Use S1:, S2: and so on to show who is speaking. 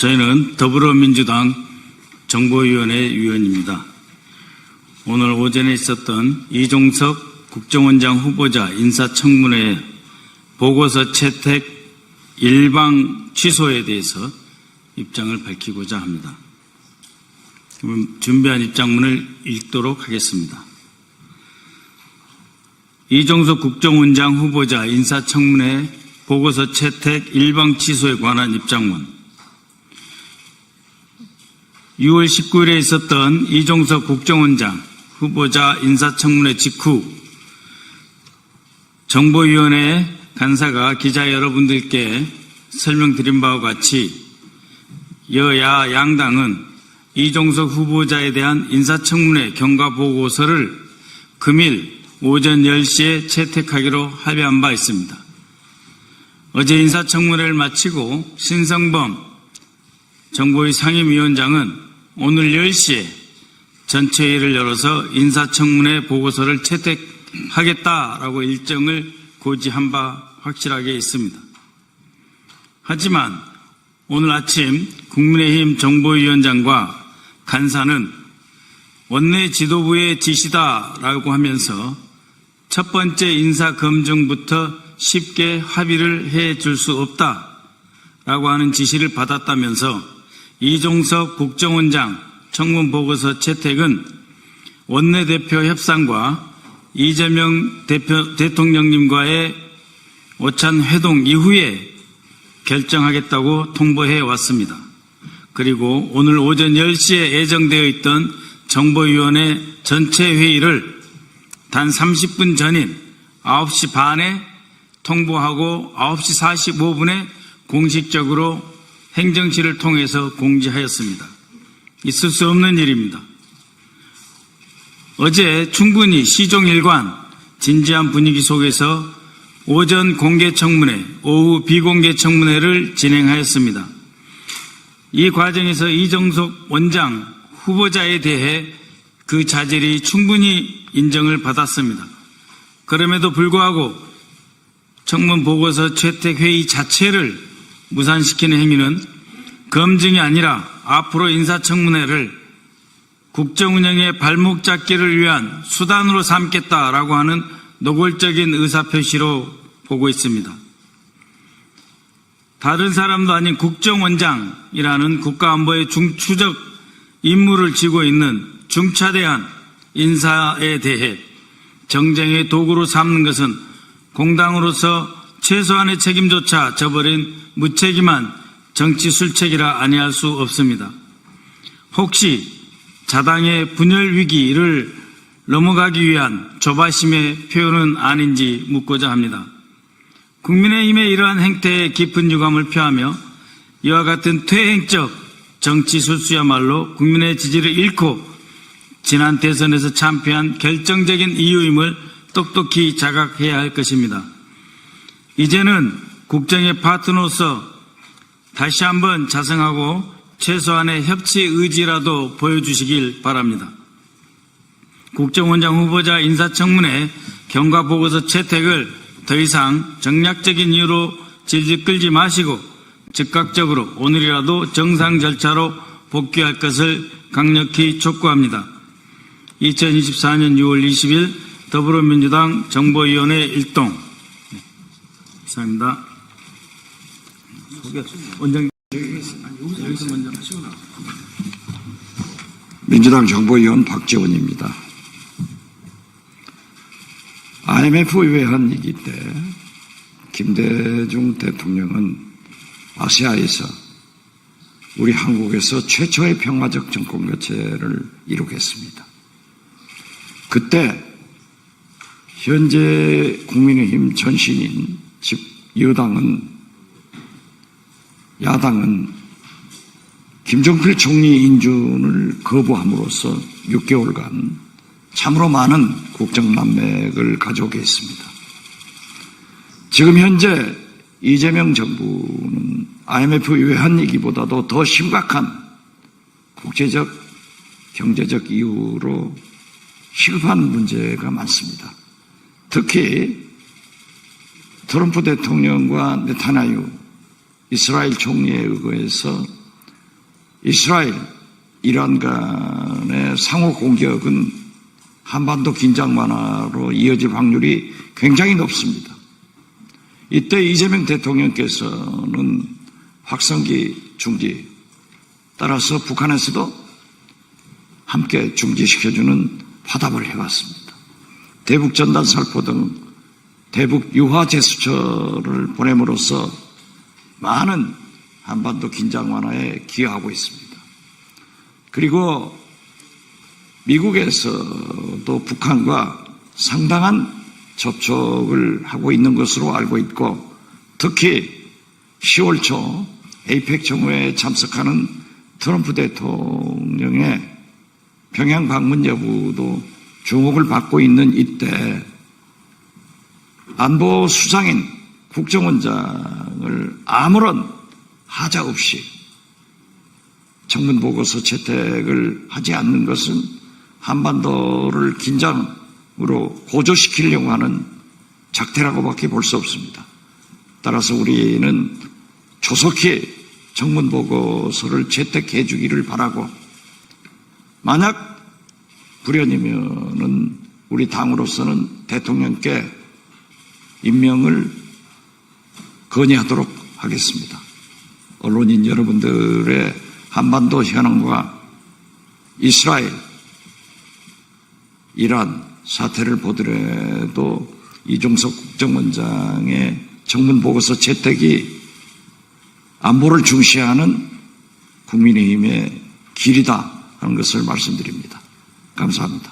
S1: 저희는 더불어민주당 정보위원회 위원입니다. 오늘 오전에 있었던 이종석 국정원장 후보자 인사청문회 보고서 채택 일방 취소에 대해서 입장을 밝히고자 합니다. 그럼 준비한 입장문을 읽도록 하겠습니다. 이종석 국정원장 후보자 인사청문회 보고서 채택 일방 취소에 관한 입장문. 6월 19일에 있었던 이종석 국정원장 후보자 인사청문회 직후 정보위원회 간사가 기자 여러분들께 설명드린 바와 같이 여야 양당은 이종석 후보자에 대한 인사청문회 경과보고서를 금일 오전 10시에 채택하기로 합의한 바 있습니다. 어제 인사청문회를 마치고 신성범 정보위 상임위원장은 오늘 10시에 전체회의를 열어서 인사청문회 보고서를 채택하겠다라고 일정을 고지한 바 확실하게 있습니다. 하지만 오늘 아침 국민의힘 정보위원장과 간사는 원내 지도부의 지시다라고 하면서 첫 번째 인사검증부터 쉽게 합의를 해줄 수 없다라고 하는 지시를 받았다면서 이종석 국정원장 청문보고서 채택은 원내대표 협상과 이재명 대통령님과의 오찬 회동 이후에 결정하겠다고 통보해 왔습니다. 그리고 오늘 오전 10시에 예정되어 있던 정보위원회 전체 회의를 단 30분 전인 9시 반에 통보하고 9시 45분에 공식적으로 행정실을 통해서 공지하였습니다. 있을 수 없는 일입니다. 어제 충분히 시종일관 진지한 분위기 속에서 오전 공개청문회, 오후 비공개청문회를 진행하였습니다. 이 과정에서 이종석 원장 후보자에 대해 그 자질이 충분히 인정을 받았습니다. 그럼에도 불구하고 청문보고서 채택회의 자체를 무산시키는 행위는 검증이 아니라 앞으로 인사청문회를 국정운영의 발목 잡기를 위한 수단으로 삼겠다라고 하는 노골적인 의사표시로 보고 있습니다. 다른 사람도 아닌 국정원장이라는 국가안보의 중추적 임무를 지고 있는 중차대한 인사에 대해 정쟁의 도구로 삼는 것은 공당으로서 최소한의 책임조차 져버린 무책임한 정치 술책이라 아니할 수 없습니다. 혹시 자당의 분열 위기를 넘어가기 위한 조바심의 표현은 아닌지 묻고자 합니다. 국민의힘의 이러한 행태에 깊은 유감을 표하며 이와 같은 퇴행적 정치 술수야말로 국민의 지지를 잃고 지난 대선에서 참패한 결정적인 이유임을 똑똑히 자각해야 할 것입니다. 이제는 국정의 파트너로서 다시 한번 자성하고 최소한의 협치 의지라도 보여주시길 바랍니다. 국정원장 후보자 인사청문회 경과보고서 채택을 더 이상 정략적인 이유로 질질 끌지 마시고 즉각적으로 오늘이라도 정상 절차로 복귀할 것을 강력히 촉구합니다. 2024년 6월 20일 더불어민주당 정보위원회 일동 이상입니다. 원장님 여기서 먼저 하시고
S2: 민주당 정보위원 박지원입니다. IMF 외환위기 때 김대중 대통령은 아시아에서 우리 한국에서 최초의 평화적 정권 교체를 이루겠습니다. 그때 현재 국민의힘 전신인 즉 야당은 김정필 총리 인준을 거부함으로써 6개월간 참으로 많은 국정난맥을 가져오게 했습니다. 지금 현재 이재명 정부는 IMF 외환위기보다도 더 심각한 국제적, 경제적 이유로 시급한 문제가 많습니다. 특히 트럼프 대통령과 네타냐후 이스라엘 총리에 의거해서 이스라엘, 이란 간의 상호 공격은 한반도 긴장 완화로 이어질 확률이 굉장히 높습니다. 이때 이재명 대통령께서는 확성기 중지, 따라서 북한에서도 함께 중지시켜주는 화답을 해왔습니다. 대북 전단 살포 등 대북 유화 제스처를 보냄으로써 많은 한반도 긴장 완화에 기여하고 있습니다. 그리고 미국에서도 북한과 상당한 접촉을 하고 있는 것으로 알고 있고, 특히 10월 초 에이펙 정회에 참석하는 트럼프 대통령의 평양 방문 여부도 주목을 받고 있는 이때 안보 수장인 국정원장을 아무런 하자 없이 청문 보고서 채택을 하지 않는 것은 한반도를 긴장으로 고조시키려고 하는 작태라고밖에 볼 수 없습니다. 따라서 우리는 조속히 청문 보고서를 채택해 주기를 바라고, 만약 불연이면은 우리 당으로서는 대통령께 임명을 건의하도록 하겠습니다. 언론인 여러분들의 한반도 현황과 이스라엘, 이란 사태를 보더라도 이종석 국정원장의 청문 보고서 채택이 안보를 중시하는 국민의힘의 길이다 하는 것을 말씀드립니다. 감사합니다.